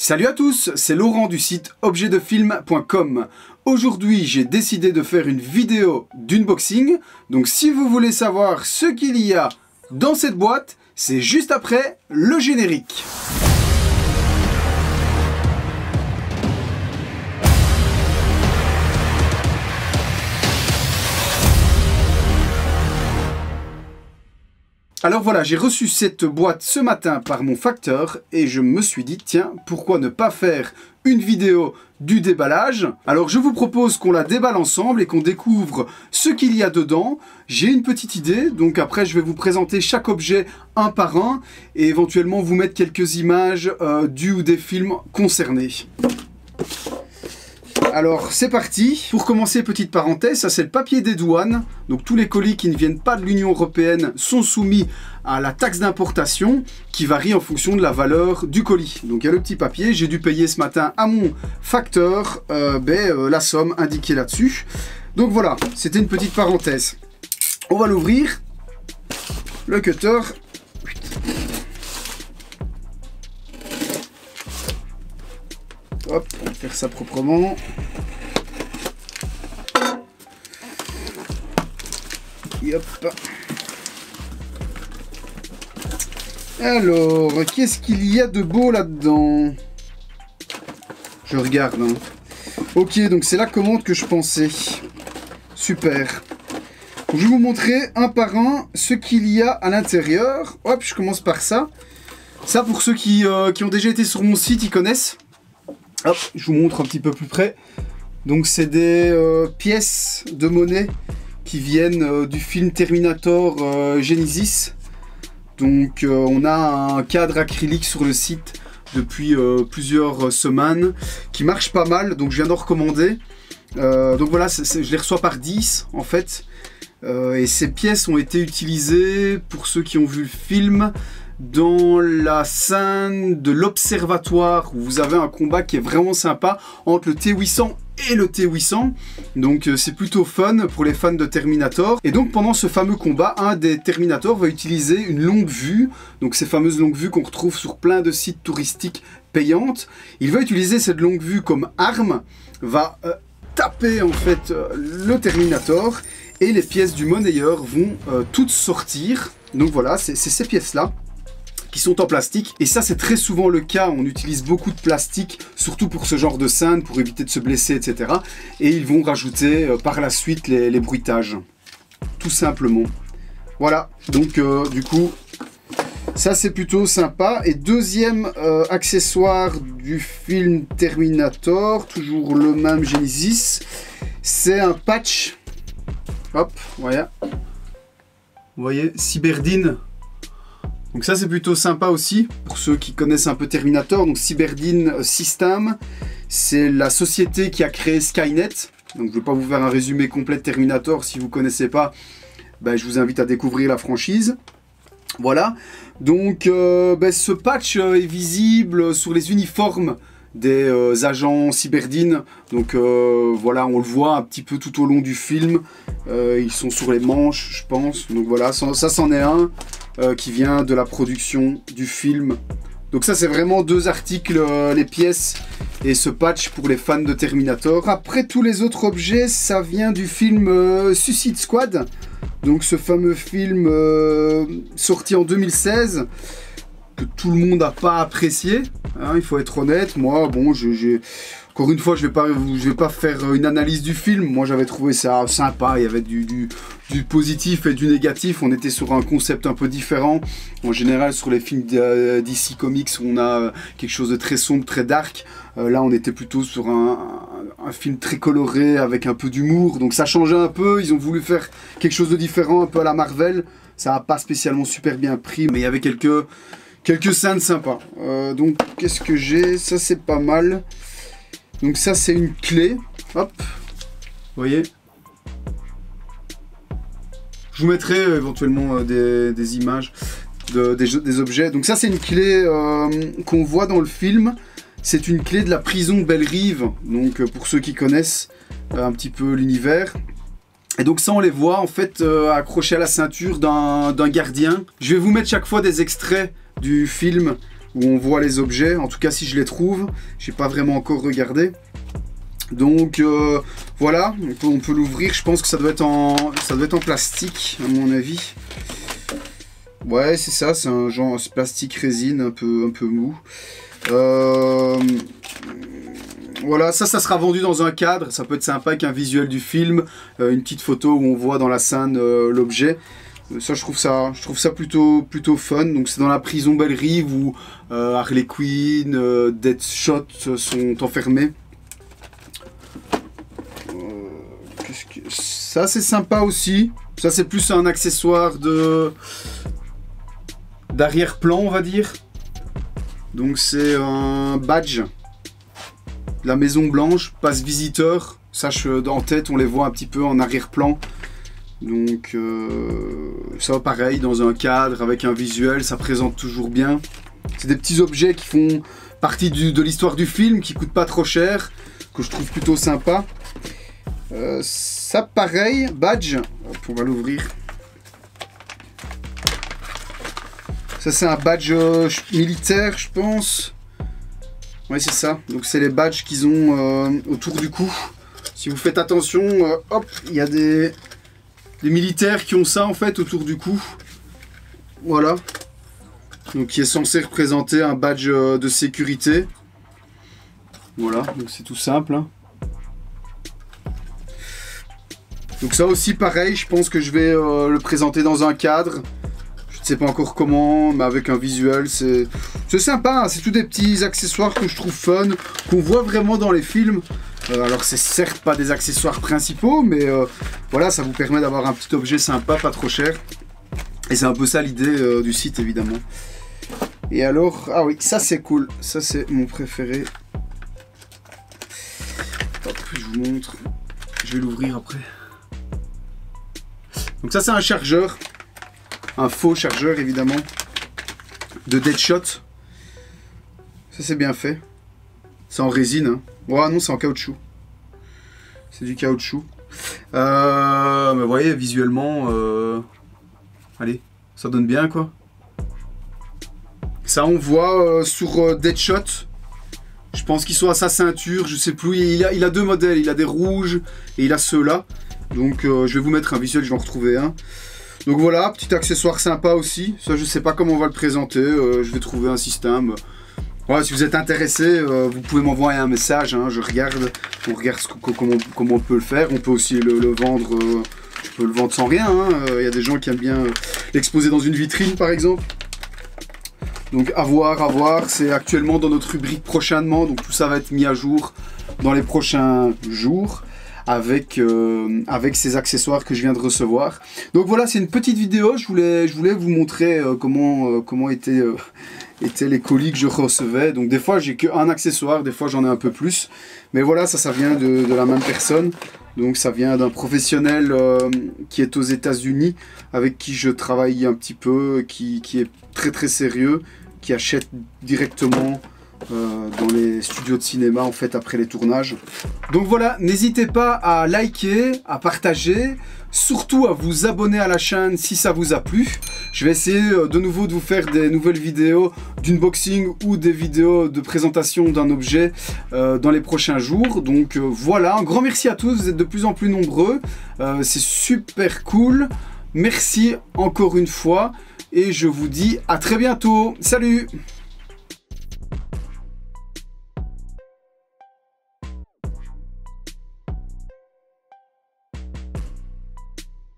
Salut à tous, c'est Laurent du site objetdefilm.com. Aujourd'hui, j'ai décidé de faire une vidéo d'unboxing. Donc si vous voulez savoir ce qu'il y a dans cette boîte, c'est juste après le générique. Alors voilà, j'ai reçu cette boîte ce matin par mon facteur et je me suis dit, tiens, pourquoi ne pas faire une vidéo du déballage? Alors je vous propose qu'on la déballe ensemble et qu'on découvre ce qu'il y a dedans. J'ai une petite idée, donc après je vais vous présenter chaque objet un par un et éventuellement vous mettre quelques images du ou des films concernés. Alors c'est parti. Pour commencer, petite parenthèse, ça c'est le papier des douanes. Donc tous les colis qui ne viennent pas de l'Union européenne sont soumis à la taxe d'importation qui varie en fonction de la valeur du colis. Donc il y a le petit papier, j'ai dû payer ce matin à mon facteur la somme indiquée là-dessus. Donc voilà, c'était une petite parenthèse. On va l'ouvrir. Le cutter. Hop, on va faire ça proprement. Hop. Alors, qu'est-ce qu'il y a de beau là-dedans? Je regarde. Hein. Ok, donc c'est la commande que je pensais. Super. Je vais vous montrer un par un ce qu'il y a à l'intérieur. Hop, je commence par ça. Ça, pour ceux qui ont déjà été sur mon site, ils connaissent. Hop, je vous montre un petit peu plus près. Donc c'est des pièces de monnaie qui viennent du film Terminator Genesis. Donc on a un cadre acrylique sur le site depuis plusieurs semaines qui marche pas mal, donc je viens d'en recommander. Donc voilà, je les reçois par 10 en fait. Et ces pièces ont été utilisées, pour ceux qui ont vu le film, dans la scène de l'observatoire où vous avez un combat qui est vraiment sympa entre le T-800 et le T-800. Donc c'est plutôt fun pour les fans de Terminator. Et donc pendant ce fameux combat, un des Terminators va utiliser une longue vue, donc ces fameuses longues vues qu'on retrouve sur plein de sites touristiques payantes. Il va utiliser cette longue vue comme arme, va taper en fait le Terminator et les pièces du monnayeur vont toutes sortir. Donc voilà, c'est ces pièces là qui sont en plastique, et ça c'est très souvent le cas, on utilise beaucoup de plastique, surtout pour ce genre de scène, pour éviter de se blesser, etc. Et ils vont rajouter par la suite les bruitages, tout simplement. Voilà, donc du coup, ça c'est plutôt sympa. Et deuxième accessoire du film Terminator, toujours le même Genesis, c'est un patch. Hop, voilà. Vous voyez, Cyberdine. Donc ça c'est plutôt sympa aussi, pour ceux qui connaissent un peu Terminator. Donc Cyberdine System, c'est la société qui a créé Skynet. Donc je ne vais pas vous faire un résumé complet de Terminator, si vous ne connaissez pas, je vous invite à découvrir la franchise. Voilà, donc ce patch est visible sur les uniformes des agents Cyberdine. Donc voilà, on le voit un petit peu tout au long du film. Ils sont sur les manches, je pense. Donc voilà, ça c'en est un qui vient de la production du film. Donc ça c'est vraiment deux articles, les pièces et ce patch pour les fans de Terminator. Après tous les autres objets, ça vient du film Suicide Squad. Donc ce fameux film sorti en 2016 que tout le monde n'a pas apprécié, hein, il faut être honnête. Moi, bon, encore une fois, je vais pas faire une analyse du film. Moi, j'avais trouvé ça sympa. Il y avait du positif et du négatif. On était sur un concept un peu différent. En général, sur les films DC Comics, on a quelque chose de très sombre, très dark. Là, on était plutôt sur un film très coloré, avec un peu d'humour. Donc ça changeait un peu. Ils ont voulu faire quelque chose de différent, un peu à la Marvel. Ça n'a pas spécialement super bien pris, mais il y avait quelques scènes sympas. Donc, qu'est-ce que j'ai? Ça, c'est pas mal. Donc ça, c'est une clé. Hop. Vous voyez? Je vous mettrai éventuellement des images des objets. Donc ça, c'est une clé qu'on voit dans le film. C'est une clé de la prison Belle-Rive. Donc pour ceux qui connaissent un petit peu l'univers. Et donc ça, on les voit en fait accrochés à la ceinture d'un gardien. Je vais vous mettre chaque fois des extraits du film où on voit les objets, en tout cas si je les trouve, j'ai pas vraiment encore regardé. Donc voilà, on peut l'ouvrir, je pense que ça doit être en plastique à mon avis. Ouais c'est ça, c'est un genre plastique résine un peu mou. Voilà, ça sera vendu dans un cadre, ça peut être sympa avec un visuel du film, une petite photo où on voit dans la scène l'objet. Ça je trouve ça plutôt fun. Donc c'est dans la prison Belle-Rive où Harley Quinn, Deadshot sont enfermés. Ça c'est sympa aussi. Ça c'est plus un accessoire d'arrière-plan on va dire. Donc c'est un badge. La Maison Blanche, passe visiteur. Sache en tête on les voit un petit peu en arrière-plan. Donc ça pareil dans un cadre avec un visuel, ça présente toujours bien. C'est des petits objets qui font partie de l'histoire du film, qui coûtent pas trop cher, que je trouve plutôt sympa. Ça pareil, badge, hop, on va l'ouvrir. Ça c'est un badge militaire je pense. Ouais c'est ça, donc c'est les badges qu'ils ont autour du cou. Si vous faites attention, hop, il y a des militaires qui ont ça en fait autour du cou. Voilà. Donc qui est censé représenter un badge de sécurité. Voilà, donc c'est tout simple. Hein. Donc ça aussi pareil, je pense que je vais le présenter dans un cadre. Je ne sais pas encore comment, mais avec un visuel, c'est sympa. Hein. C'est tous des petits accessoires que je trouve fun, qu'on voit vraiment dans les films. Alors c'est certes pas des accessoires principaux, mais voilà, ça vous permet d'avoir un petit objet sympa, pas trop cher. Et c'est un peu ça l'idée du site évidemment. Et alors, ah oui, ça c'est cool, ça c'est mon préféré. Hop, je vous montre, je vais l'ouvrir après. Donc ça c'est un chargeur, un faux chargeur évidemment, de Deadshot. Ça c'est bien fait. C'est en résine, hein. Oh non, c'est en caoutchouc. C'est du caoutchouc. Mais vous voyez, visuellement, allez, ça donne bien, quoi. Ça, on voit sur Deadshot. Je pense qu'ils sont à sa ceinture, je sais plus. Il a deux modèles, il a des rouges et il a ceux-là. Donc, je vais vous mettre un visuel, je vais en retrouver un. Donc voilà, petit accessoire sympa aussi. Ça, je sais pas comment on va le présenter. Je vais trouver un système. Voilà, si vous êtes intéressé, vous pouvez m'envoyer un message, hein, on regarde comment on peut le faire. On peut aussi le vendre, je peux le vendre sans rien. Il y a des gens qui aiment bien l'exposer dans une vitrine par exemple. Donc à voir, c'est actuellement dans notre rubrique prochainement, donc tout ça va être mis à jour dans les prochains jours. Avec ces accessoires que je viens de recevoir. Donc voilà, c'est une petite vidéo, je voulais vous montrer comment étaient les colis que je recevais. Donc des fois j'ai qu'un accessoire, des fois j'en ai un peu plus. Mais voilà, ça vient de la même personne. Donc ça vient d'un professionnel qui est aux États-Unis, avec qui je travaille un petit peu, qui est très sérieux, qui achète directement dans les studios de cinéma en fait après les tournages. Donc voilà, n'hésitez pas à liker, à partager, surtout à vous abonner à la chaîne si ça vous a plu. Je vais essayer de nouveau de vous faire des nouvelles vidéos d'unboxing ou des vidéos de présentation d'un objet dans les prochains jours. Donc voilà, un grand merci à tous, vous êtes de plus en plus nombreux, c'est super cool. Merci encore une fois et je vous dis à très bientôt. Salut!